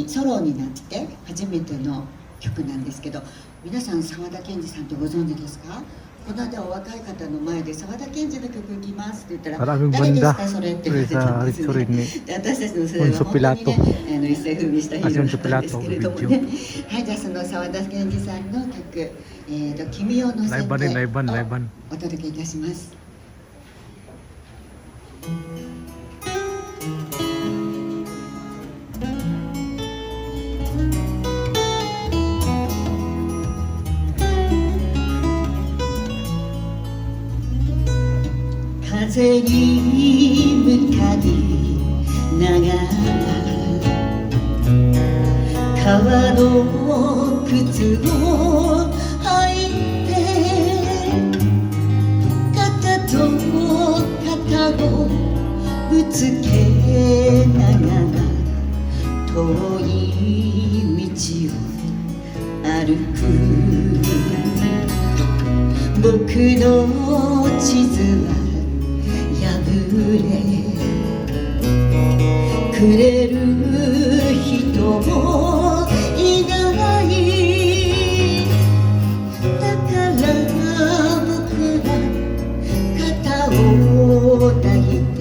ソロになって初めての曲なんですけど、皆さん澤田研二さんってご存知ですか？この間お若い方の前で澤田研二の曲いきますって言ったら、誰ですかそれって言われたんですね。で私たちの世代は本当にね、一世風靡したヒーローだったんですけれどもね。はい、じゃあその澤田研二さんの曲「君を乗せて」をお届けいたします。風に向かいながら革の靴を履いて、肩と肩をぶつけながら遠い道を歩く。僕の地図は破れ、くれる人もいない。だから僕ら肩を抱いて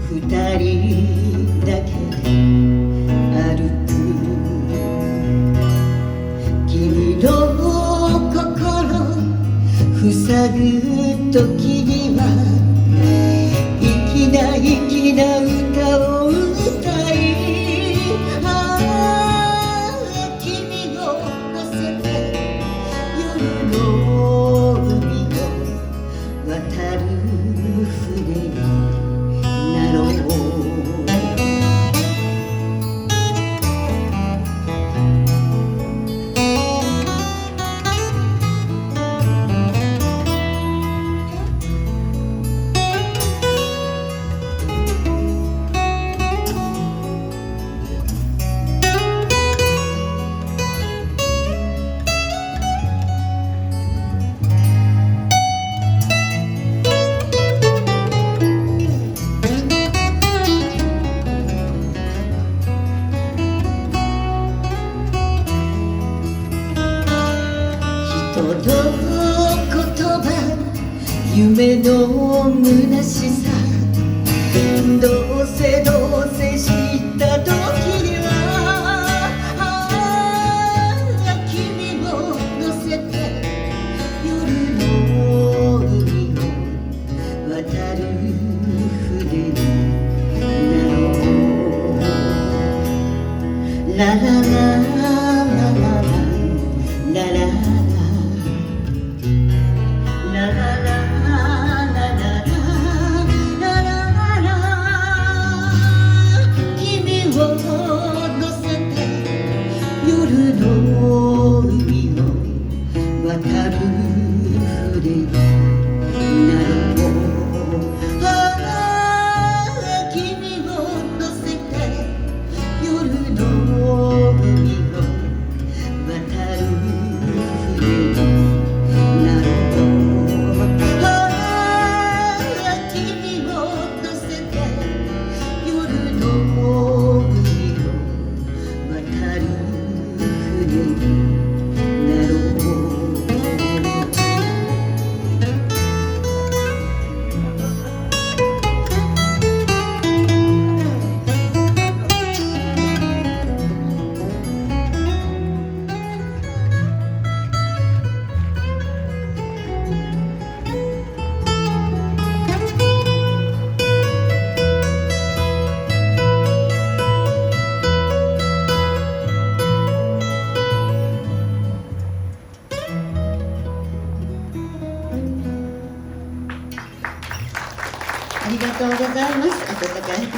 二人だけで歩く。君の心塞ぐ時には粋な歌を歌い、君を乗せて夜の海を渡る船になろう。人の言葉、夢の虚しさ、どうせ知った時には君を乗せて夜の海を渡る船になろう。ララララララララ夜の海を渡る船になろう。君を乗せて夜の海を渡る船になろう。君を乗せて夜の海を渡る船になろう。ありがとうございます。温かい拍手